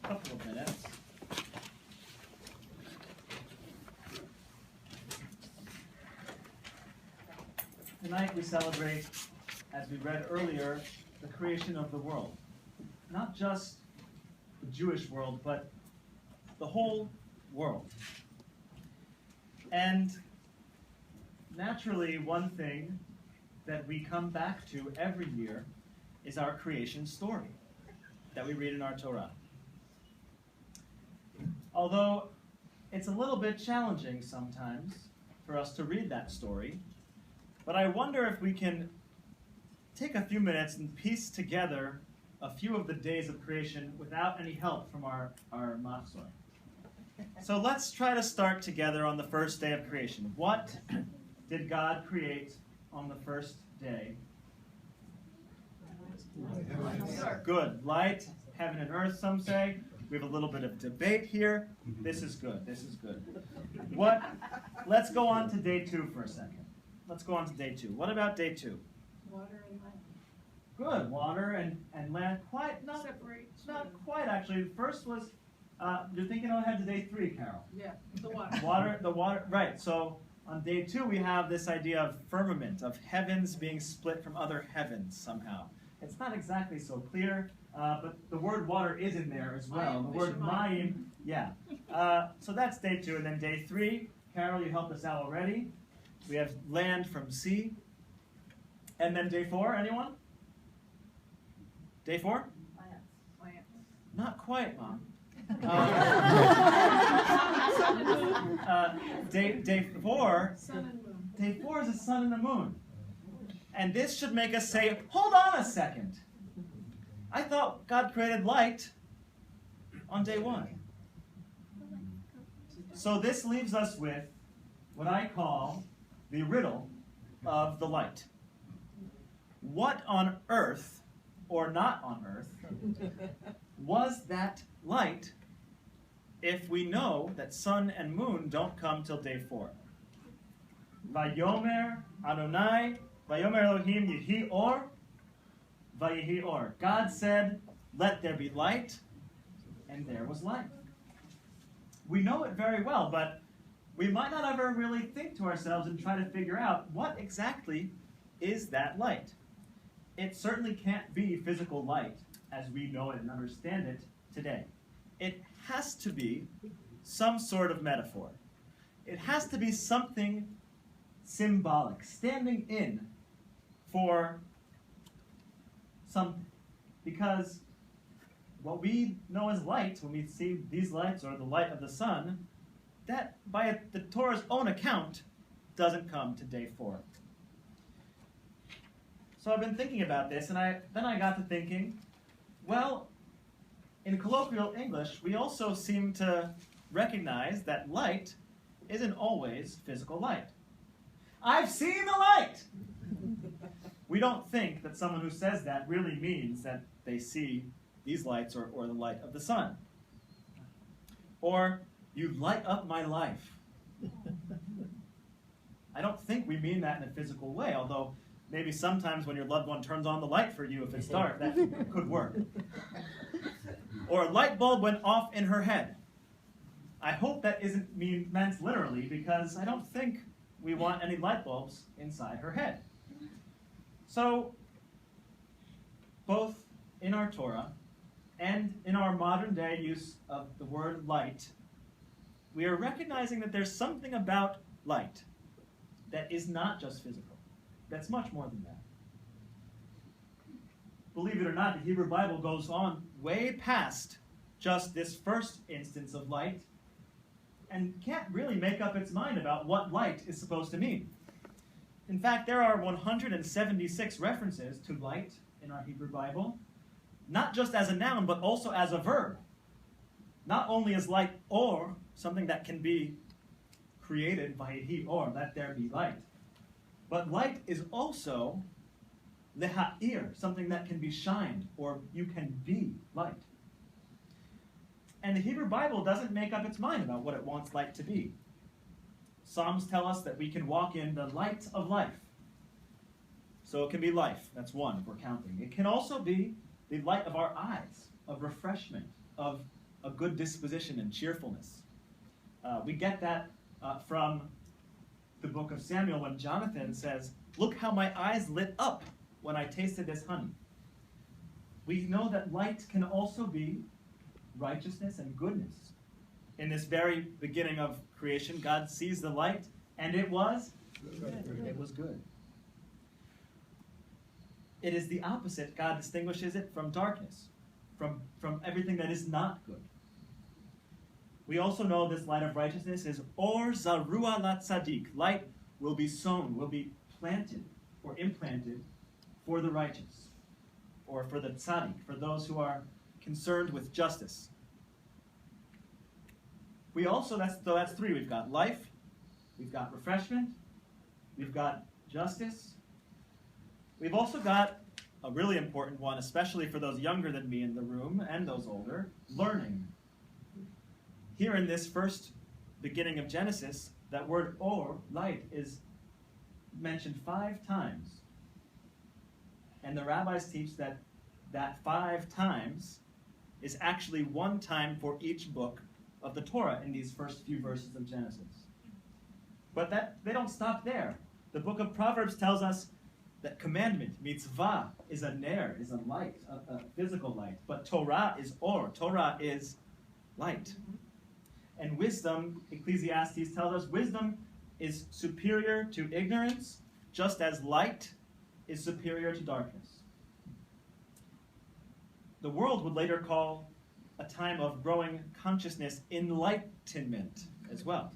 couple of minutes. Tonight we celebrate, as we read earlier, the creation of the world. Not just the Jewish world, but the whole world. And naturally, one thing that we come back to every year is our creation story that we read in our Torah. Although it's a little bit challenging sometimes for us to read that story, but I wonder if we can take a few minutes and piece together a few of the days of creation without any help from our Machzor. So let's try to start together on the first day of creation. What did God create on the first day? Good. Light, heaven and earth, some say. We have a little bit of debate here. This is good. This is good. Let's go on to day 2 for a second. Let's go on to day 2. What about day 2? Water and land. Good. Water and land. Not quite, actually. The first was, you're thinking ahead to day 3, Carol. Yeah, the water. Right. So on day 2, we have this idea of firmament, of heavens being split from other heavens somehow. It's not exactly so clear, but the word water is in there as well. The word mayim, yeah. So that's day 2. And then day 3, Carol, you helped us out already. We have land from sea. And then day 4, anyone? Day 4? Plants. Not quite, Mom. Day 4. Sun and moon. Day 4 is the sun and the moon. And this should make us say, hold on a second. I thought God created light on day 1. So this leaves us with what I call the riddle of the light. What on earth, or not on earth, was that light if we know that sun and moon don't come till day 4? Vayomer Adonai, Vayomer Elohim Yehi Or, Vayehi Or. God said, let there be light, and there was light. We know it very well, but we might not ever really think to ourselves and try to figure out what exactly is that light. It certainly can't be physical light as we know it and understand it today. It has to be some sort of metaphor. It has to be something symbolic, standing in for something. Because what we know as light, when we see these lights or the light of the sun, that, by the Torah's own account, doesn't come to day 4. So I've been thinking about this, and then I got to thinking, well, in colloquial English, we also seem to recognize that light isn't always physical light. I've seen the light! We don't think that someone who says that really means that they see these lights or the light of the sun. Or, you light up my life. I don't think we mean that in a physical way, although maybe sometimes when your loved one turns on the light for you if it's dark, that could work. Or a light bulb went off in her head. I hope that isn't meant literally, because I don't think we want any light bulbs inside her head. So, both in our Torah and in our modern day use of the word light, we are recognizing that there's something about light that is not just physical, that's much more than that. Believe it or not, the Hebrew Bible goes on way past just this first instance of light and can't really make up its mind about what light is supposed to mean. In fact, there are 176 references to light in our Hebrew Bible, not just as a noun, but also as a verb. Not only is light or something that can be created by he or, let there be light, but light is also leha'ir, something that can be shined, or you can be light. And the Hebrew Bible doesn't make up its mind about what it wants light to be. Psalms tell us that we can walk in the light of life. So it can be life, that's one if we're counting. It can also be the light of our eyes, of refreshment, of a good disposition and cheerfulness. We get that from the book of Samuel when Jonathan says, "Look how my eyes lit up when I tasted this honey." We know that light can also be righteousness and goodness. In this very beginning of creation, God sees the light, and it was good. It was good. It is the opposite. God distinguishes it from darkness, from everything that is not good. We also know this light of righteousness is or zarua la tzaddik. Light will be sown, will be planted or implanted for the righteous, or for the tzaddik, for those who are concerned with justice. We also, that's three. We've got life, we've got refreshment, we've got justice. We've also got a really important one, especially for those younger than me in the room and those older, learning. Here in this first beginning of Genesis, that word or, light, is mentioned 5 times. And the rabbis teach that 5 times is actually 1 time for each book of the Torah in these first few verses of Genesis. But they don't stop there. The book of Proverbs tells us that commandment, mitzvah, is a ner, is a light, a physical light. But Torah is or, Torah is light. And wisdom, Ecclesiastes tells us, wisdom is superior to ignorance, just as light is superior to darkness. The world would later call a time of growing consciousness enlightenment as well.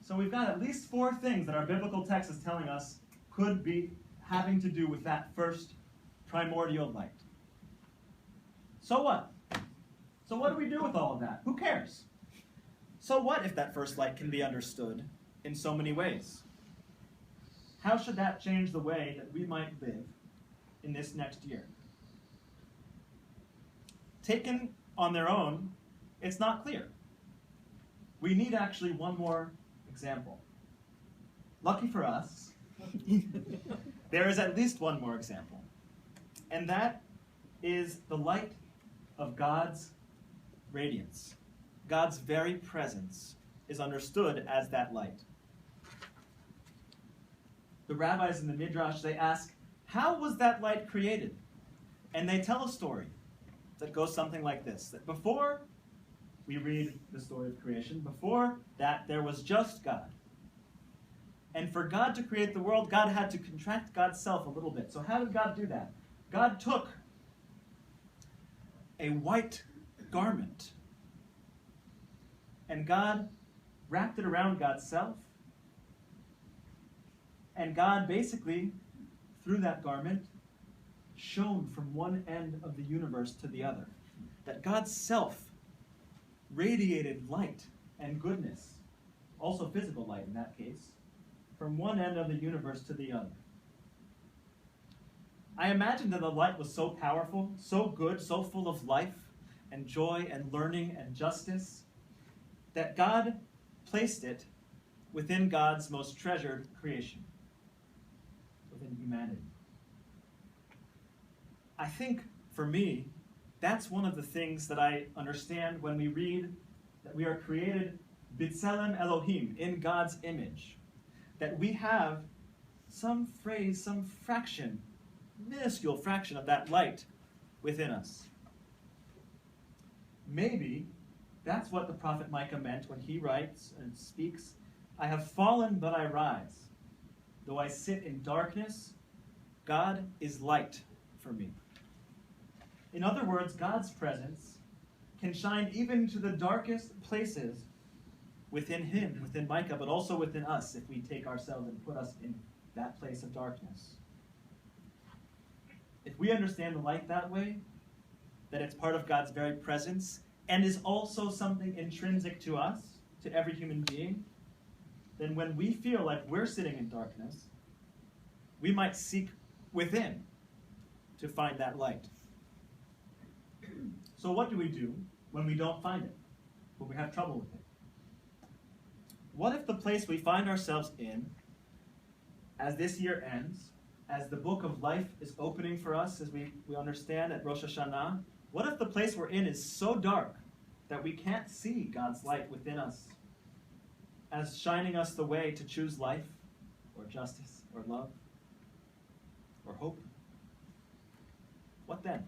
So we've got at least 4 things that our biblical text is telling us could be having to do with that first primordial light. So what? So what do we do with all of that? Who cares? So what if that first light can be understood in so many ways? How should that change the way that we might live in this next year? Taken on their own, it's not clear. We need actually one more example. Lucky for us, there is at least one more example. And that is the light of God's radiance. God's very presence is understood as that light. The rabbis in the Midrash, they ask, how was that light created? And they tell a story that goes something like this, that before we read the story of creation, before that there was just God. And for God to create the world, God had to contract God's self a little bit. So how did God do that? God took a white garment and God wrapped it around God's self. And God basically, through that garment, shone from one end of the universe to the other. That God's self radiated light and goodness, also physical light in that case, from one end of the universe to the other. I imagine that the light was so powerful, so good, so full of life and joy and learning and justice, that God placed it within God's most treasured creation, within humanity. I think, for me, that's one of the things that I understand when we read that we are created B'Tselem Elohim, in God's image. That we have some phrase, some fraction, minuscule fraction of that light within us. Maybe that's what the prophet Micah meant when he writes and speaks, I have fallen, but I rise. Though I sit in darkness, God is light for me. In other words, God's presence can shine even to the darkest places within him, within Micah, but also within us if we take ourselves and put us in that place of darkness. If we understand the light that way, that it's part of God's very presence, and is also something intrinsic to us, to every human being, then when we feel like we're sitting in darkness, we might seek within to find that light. So what do we do when we don't find it, when we have trouble with it? What if the place we find ourselves in, as this year ends, as the book of life is opening for us, as we understand at Rosh Hashana, What if the place we're in is so dark that we can't see God's light within us as shining us the way to choose life or justice or love or hope? What then?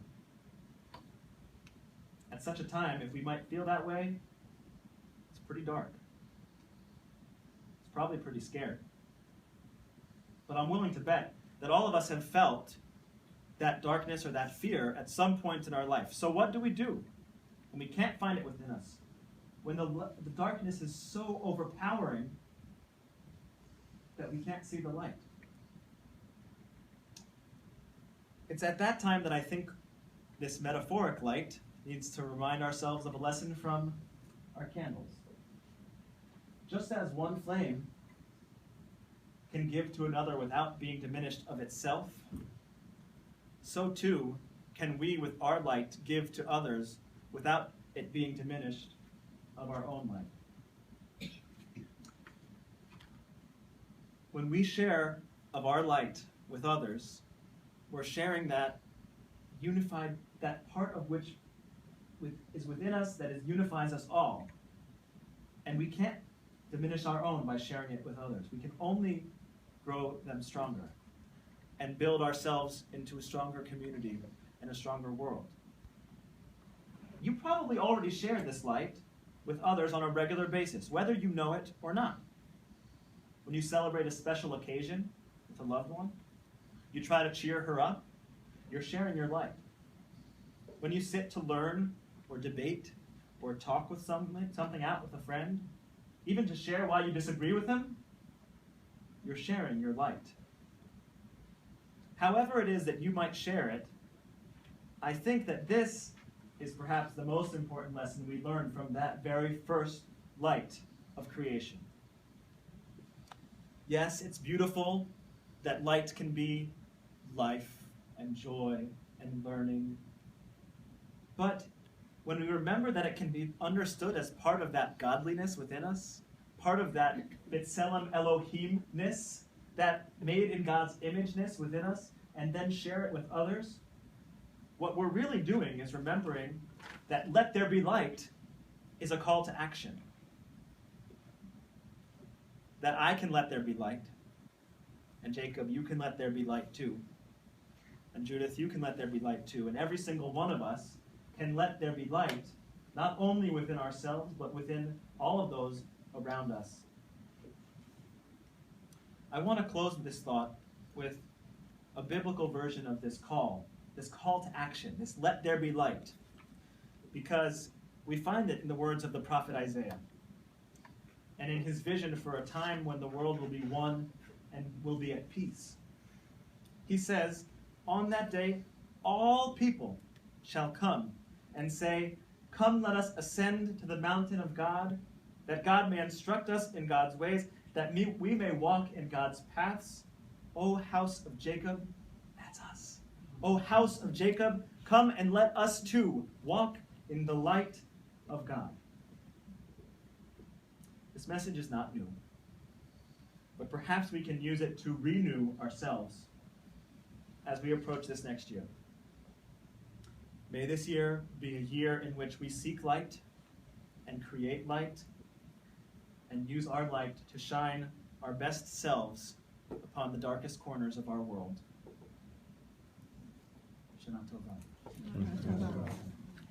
At such a time, if we might feel that way, it's pretty dark. It's probably pretty scared. But I'm willing to bet that all of us have felt that darkness or that fear at some point in our life. So what do we do when we can't find it within us? When the darkness is so overpowering that we can't see the light? It's at that time that I think this metaphoric light needs to remind ourselves of a lesson from our candles. Just as one flame can give to another without being diminished of itself, so too can we with our light give to others without it being diminished of our own light. When we share of our light with others, we're sharing that unified, that part of which is within us that unifies us all. And we can't diminish our own by sharing it with others. We can only grow them stronger and build ourselves into a stronger community and a stronger world. You probably already share this light with others on a regular basis, whether you know it or not. When you celebrate a special occasion with a loved one, you try to cheer her up, you're sharing your light. When you sit to learn or debate or talk with something out with a friend, even to share why you disagree with them, you're sharing your light. However it is that you might share it, I think that this is perhaps the most important lesson we learn from that very first light of creation. Yes, it's beautiful that light can be life and joy and learning, but when we remember that it can be understood as part of that godliness within us, part of that B'Tselem Elohim-ness, that made in God's imageness within us, and then share it with others, what we're really doing is remembering that let there be light is a call to action. That I can let there be light, and Jacob, you can let there be light too, and Judith, you can let there be light too, and every single one of us can let there be light, not only within ourselves, but within all of those around us. I want to close this thought with a biblical version of this call to action, this let there be light, because we find it in the words of the prophet Isaiah, and in his vision for a time when the world will be one and will be at peace. He says, on that day, all people shall come and say, come, let us ascend to the mountain of God, that God may instruct us in God's ways, that we may walk in God's paths. O house of Jacob, that's us. O house of Jacob, come and let us too walk in the light of God. This message is not new, but perhaps we can use it to renew ourselves as we approach this next year. May this year be a year in which we seek light and create light and use our light to shine our best selves upon the darkest corners of our world. Shana Tova.